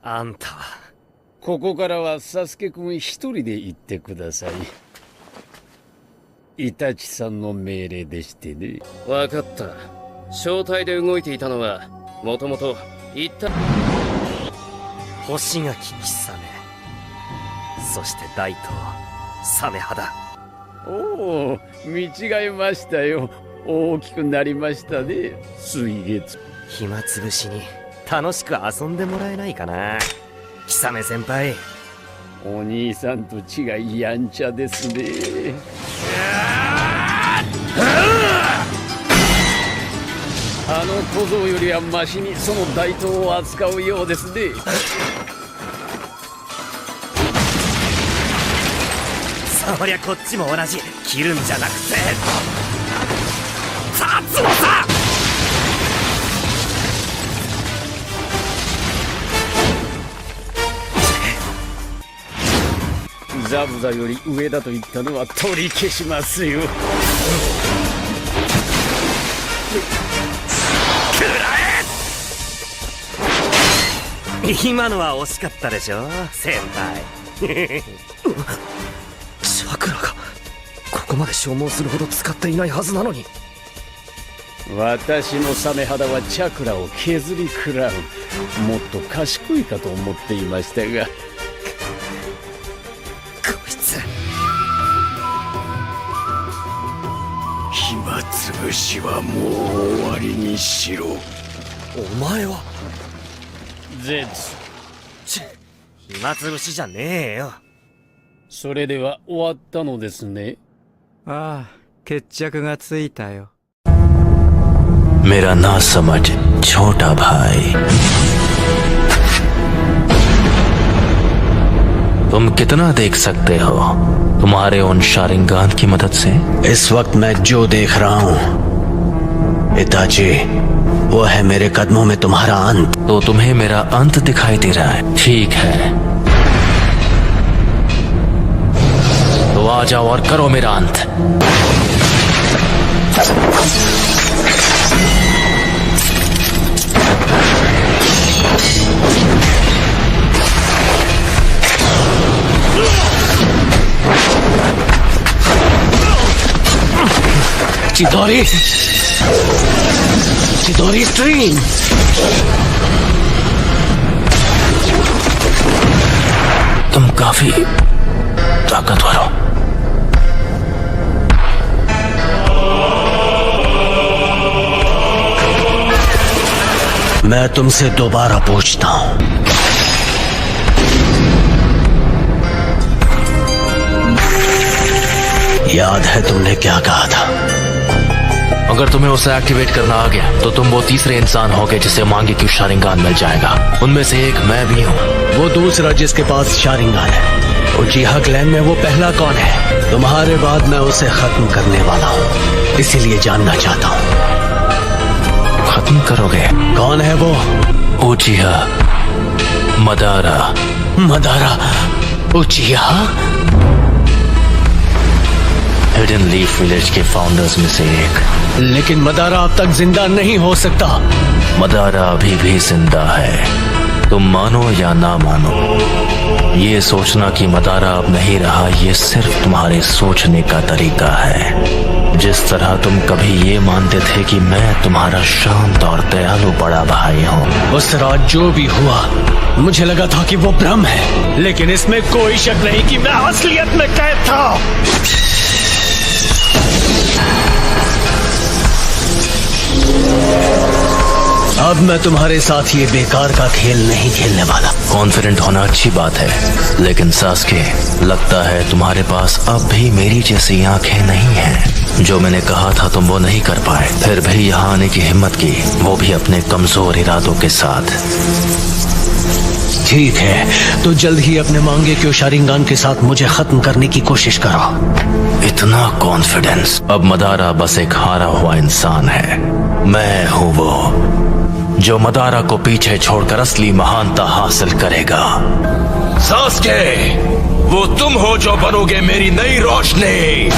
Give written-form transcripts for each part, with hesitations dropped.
あんたは。ここからはサスケ君一人で行ってください。イタチさんの命令でしてね。わかった。正体で動いていたのはもともと一体星垣貴様、そして大東サメ肌。おお、見違えましたよ。大きくなりましたね、水月。暇つぶしに楽しく遊んでもらえないかな、貴様先輩。お兄さんと違いやんちゃですね。あの小僧よりはマシにその大東を扱うようですね。そりゃこっちも同じ。切るんじゃなくて立つのさ。ザブザより上だと言ったのは取り消しますよ。今のは惜しかったでしょ先輩。チャクラがここまで消耗するほど使っていないはずなのに。私のサメ肌はチャクラを削り食らう。もっと賢いかと思っていましたが。こいつ暇つぶしはもう終わりにしろ。お前はゼツ。暇つぶしじゃねえよ。それでは終わったのですね。ああ、決着がついたよ。मेरा ना समझ छोटा भाई, तुम कितना देख सकते हो तुम्हारे उन शारिंगान की मदद से? इस वक्त मैं जो देख रहा हूँ इताची, वो है मेरे कदमों में तुम्हारा अंत। तो तुम्हें मेरा अंत दिखाई दे रहा है, ठीक है तो आ जाओ और करो मेरा अंत। चिदोरी, चिदोरी स्ट्रीम। तुम काफी ताकतवर हो। मैं तुमसे दोबारा पूछता हूं, याद है तुमने क्या कहा था? अगर तुम्हें उसे एक्टिवेट करना आ गया तो तुम वो तीसरे इंसान होगे जिसे मांगे क्यों शारिंगान मिल जाएगा। उनमें से एक मैं भी हूँ। वो दूसरा जिसके पास शारिंगान है, उचिहा क्लैन में वो पहला कौन है? तुम्हारे बाद मैं उसे खत्म करने वाला हूँ, इसीलिए जानना चाहता हूँ। खत्म करोगे? कौन है वो? उचिहा Madara. Madara उचिहा? Hidden leaf village के फाउंडर्स में से एक। लेकिन मदारा अब तक जिंदा नहीं हो सकता। मदारा अभी भी जिंदा है, तुम मानो या ना मानो। ये सोचना कि मदारा अब नहीं रहा, ये सिर्फ तुम्हारे सोचने का तरीका है। जिस तरह तुम कभी ये मानते थे कि मैं तुम्हारा शांत और दयालु बड़ा भाई हूँ। उस रात जो भी हुआ मुझे लगा था कि वो भ्रम है, लेकिन इसमें कोई शक नहीं कि मैं असलियत में कैद था। अब मैं तुम्हारे साथ ये बेकार का खेल नहीं खेलने वाला। कॉन्फिडेंट होना अच्छी बात है, लेकिन सास्के, लगता है तुम्हारे पास अब भी मेरी जैसी आंखें नहीं हैं। जो मैंने कहा था तुम वो नहीं कर पाए, फिर भी यहाँ आने की हिम्मत की, वो भी अपने कमजोर इरादों के साथ। ठीक है, तो जल्द ही अपने मांगे क्यों शारिंगान के साथ मुझे खत्म करने की कोशिश करो। इतना कॉन्फिडेंस? अब मदारा बस एक हारा हुआ इंसान है। मैं हूँ वो जो मदारा को पीछे छोड़कर असली महानता हासिल करेगा। सास्के, वो तुम हो जो बनोगे मेरी नई रोशनी।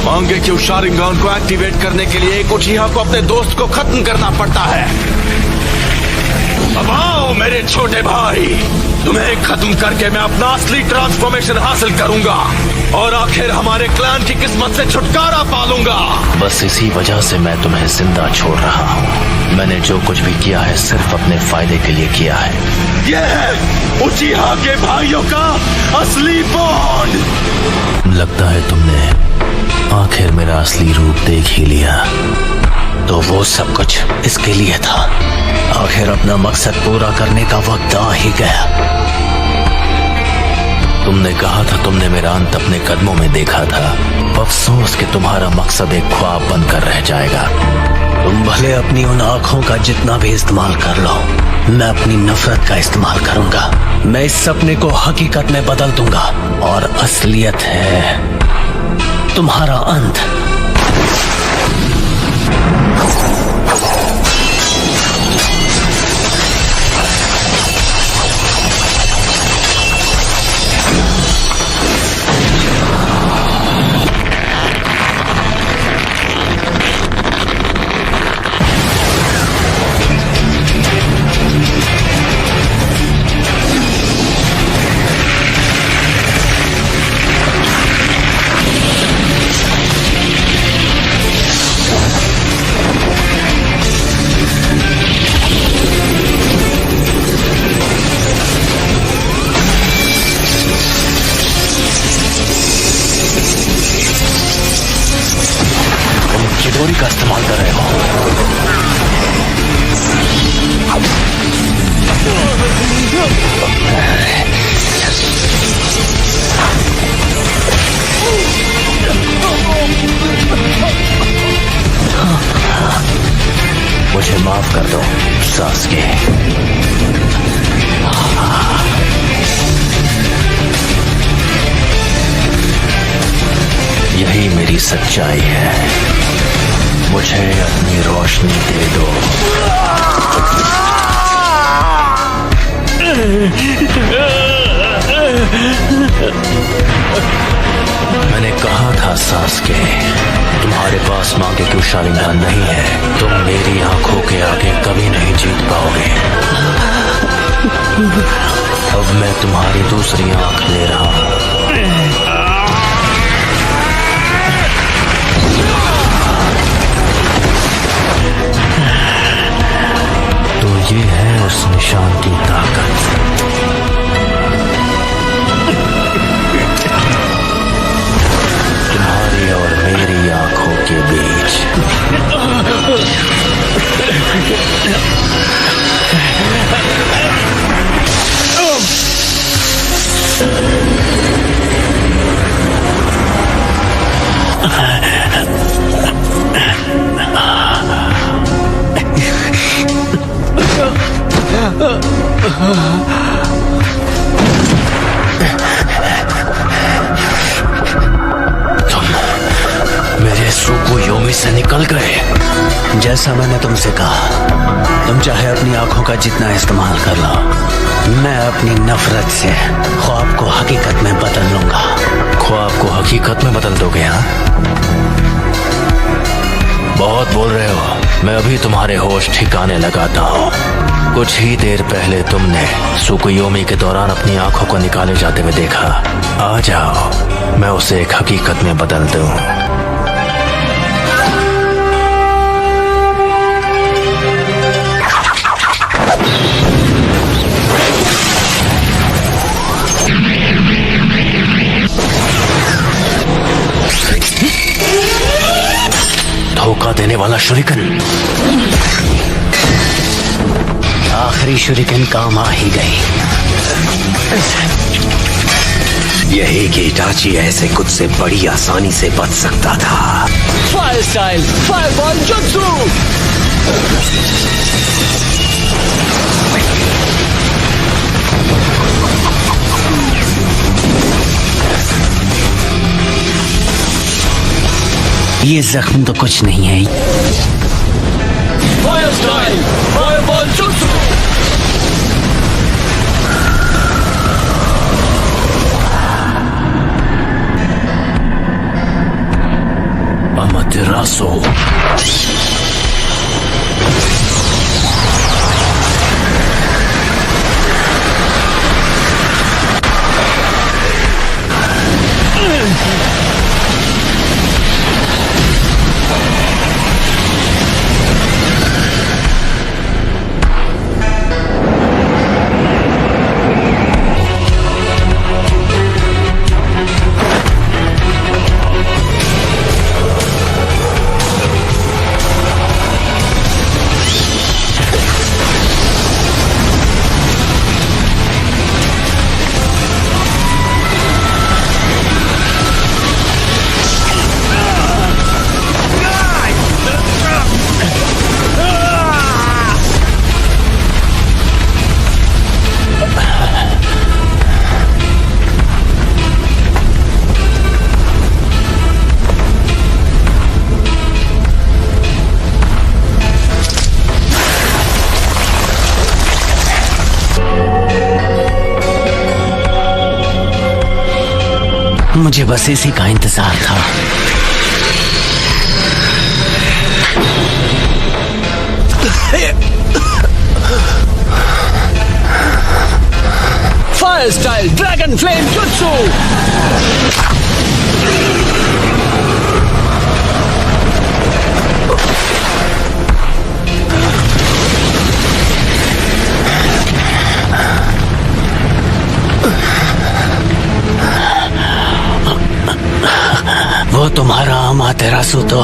मांगे क्यों शारिंगान को एक्टिवेट करने के लिए एक उचिहा को अपने दोस्त को खत्म करना पड़ता है। मेरे छोटे भाई, तुम्हें खत्म करके मैं अपना असली ट्रांसफॉर्मेशन हासिल करूंगा और आखिर हमारे क्लैन की किस्मत से छुटकारा पालूंगा। बस इसी वजह से मैं तुम्हें जिंदा छोड़ रहा हूँ। मैंने जो कुछ भी किया है सिर्फ अपने फायदे के लिए किया है। यह है उचिहा के भाइयों का असली बॉन्ड। लगता है तुमने आखिर मेरा असली रूप देख ही लिया। तो वो सब कुछ इसके लिए था। आखिर अपना मकसद पूरा करने का वक्त आ ही गया। तुमने कहा था तुमने मेरा अंत अपने कदमों में देखा था। अफसोस कि तुम्हारा मकसद एक ख्वाब बनकर रह जाएगा। तुम भले अपनी उन आंखों का जितना भी इस्तेमाल कर लो, मैं अपनी नफरत का इस्तेमाल करूंगा। मैं इस सपने को हकीकत में बदल दूंगा और असलियत है तुम्हारा अंत। चिडोरी का इस्तेमाल कर रहे हो। मुझे माफ कर दो सास्के। यही मेरी सच्चाई है। मुझे अपनी रोशनी दे दो। मैंने कहा था सास्के, तुम्हारे पास मांगे क्यों शालिंगान नहीं है। तुम मेरी आंखों के आगे कभी नहीं जीत पाओगे। अब मैं तुम्हारी दूसरी आंख ले रहा हूं। तो ये है उस निशान की ताकत। तुम्हारी और मेरी आंखों के बीच। मेरे सुकुयोमी से निकल गए। जैसा मैंने तुमसे कहा, तुम चाहे अपनी आंखों का जितना इस्तेमाल कर लो, मैं अपनी नफरत से ख्वाब को हकीकत में बदल लूंगा। ख्वाब को हकीकत में बदल दोगे? हाँ, बहुत बोल रहे हो। मैं अभी तुम्हारे होश ठिकाने लगाता हूँ। कुछ ही देर पहले तुमने सुकुयोमी के दौरान अपनी आंखों को निकाले जाते हुए देखा। आ जाओ, मैं उसे एक हकीकत में बदल दूं। धोखा देने वाला शुरिकन। आखिरी शुरिकन काम आ ही गई। यही कि इटाची ऐसे कुछ से बड़ी आसानी से बच सकता था। Fire style, fireball jutsu. ये जख्म तो कुछ नहीं है। Fire style, fireball jutsu. Amaterasu. मुझे बस इसी का इंतजार था। Fire style dragon flame jutsu. वो तुम्हारा अमातेरासु तो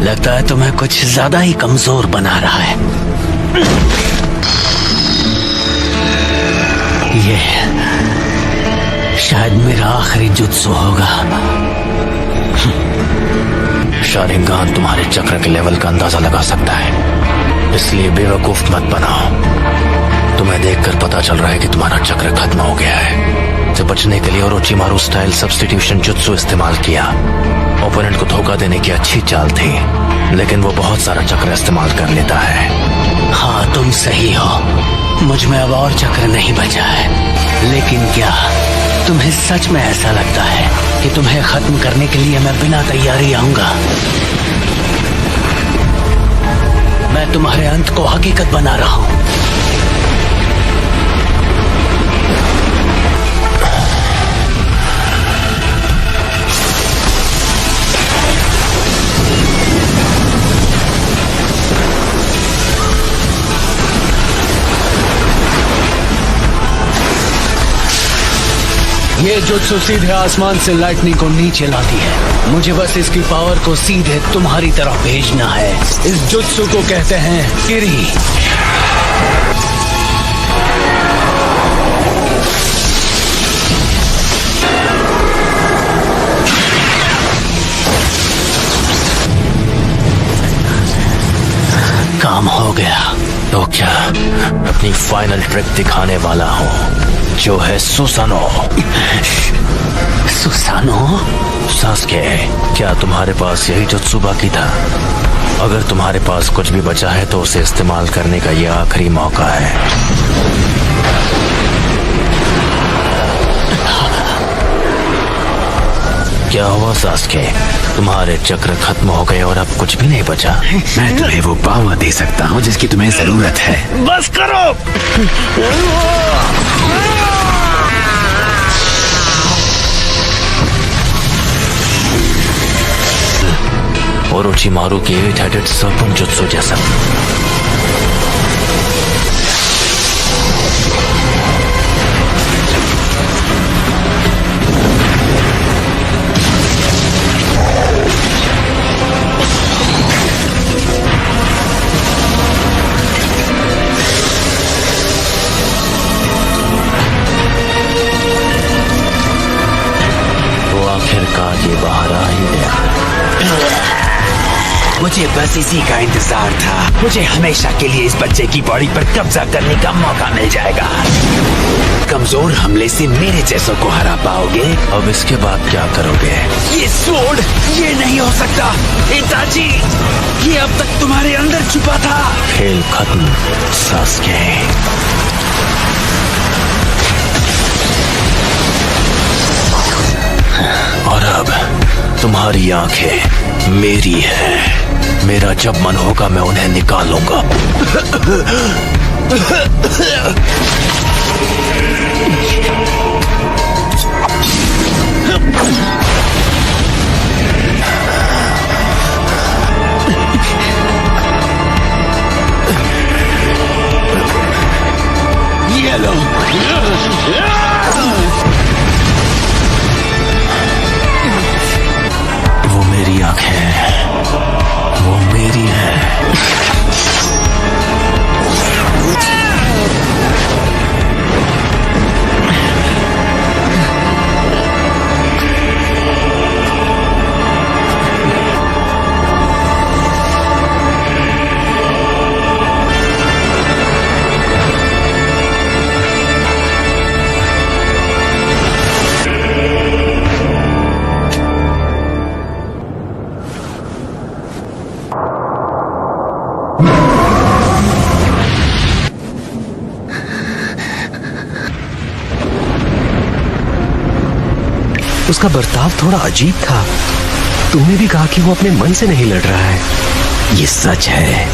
लगता है तुम्हें कुछ ज्यादा ही कमजोर बना रहा है। ये शायद मेरा आखिरी जुत्सु होगा। शारिंगान तुम्हारे चक्र के लेवल का अंदाजा लगा सकता है, इसलिए बेवकूफ मत बनाओ। तुम्हें देखकर पता चल रहा है कि तुम्हारा चक्र खत्म हो गया है। से बचने के लिए ओरोचिमारू स्टाइल सब्स्टिट्यूशन जुत्सु इस्तेमाल किया। ओपोनेंट को धोखा देने की अच्छी चाल थी, लेकिन वो बहुत सारा चक्र इस्तेमाल कर लेता है। हाँ, तुम सही हो। मुझ में अब और चक्र नहीं बचा है। लेकिन क्या तुम्हें सच में ऐसा लगता है कि तुम्हें खत्म करने के लिए मैं बिना तैयारी आऊंगा? मैं तुम्हारे अंत को हकीकत बना रहा हूं। ये जुत्सु सीधे आसमान से लाइटनिंग को नीचे लाती है। मुझे बस इसकी पावर को सीधे तुम्हारी तरफ भेजना है। इस जुत्सु को कहते हैं किरी। काम हो गया। तो क्या अपनी फाइनल ट्रिक दिखाने वाला हूँ, जो है सुसानो। सुसानो? सास्के, क्या तुम्हारे पास यही जुत्सु बाकी था? अगर तुम्हारे पास कुछ भी बचा है तो उसे इस्तेमाल करने का यह आखिरी मौका है। क्या हुआ सास्के? तुम्हारे चक्र खत्म हो गए और अब कुछ भी नहीं बचा? मैं तुम्हें वो पावर दे सकता हूँ जिसकी तुम्हें जरूरत है। बस करो। ओरोचिमारू के 8-headed serpent जुत्सु जैसा। वो आखिरकार ये बाहर आ ही गया। मुझे बस इसी का इंतजार था। मुझे हमेशा के लिए इस बच्चे की बॉडी पर कब्जा करने का मौका मिल जाएगा। कमजोर हमले से मेरे जैसों को हरा पाओगे। अब इसके बाद क्या करोगे? ये स्वॉर्ड, ये नहीं हो सकता। इताची, ये अब तक तुम्हारे अंदर छुपा था। खेल खत्म सास्के। और अब तुम्हारी आंखें मेरी हैं। मेरा जब मन होगा मैं उन्हें निकालूंगा। ये लो। वो मेरी आंखें, वो मेरी है। उसका बर्ताव थोड़ा अजीब था। तुमने भी कहा कि वो अपने मन से नहीं लड़ रहा है। ये सच है।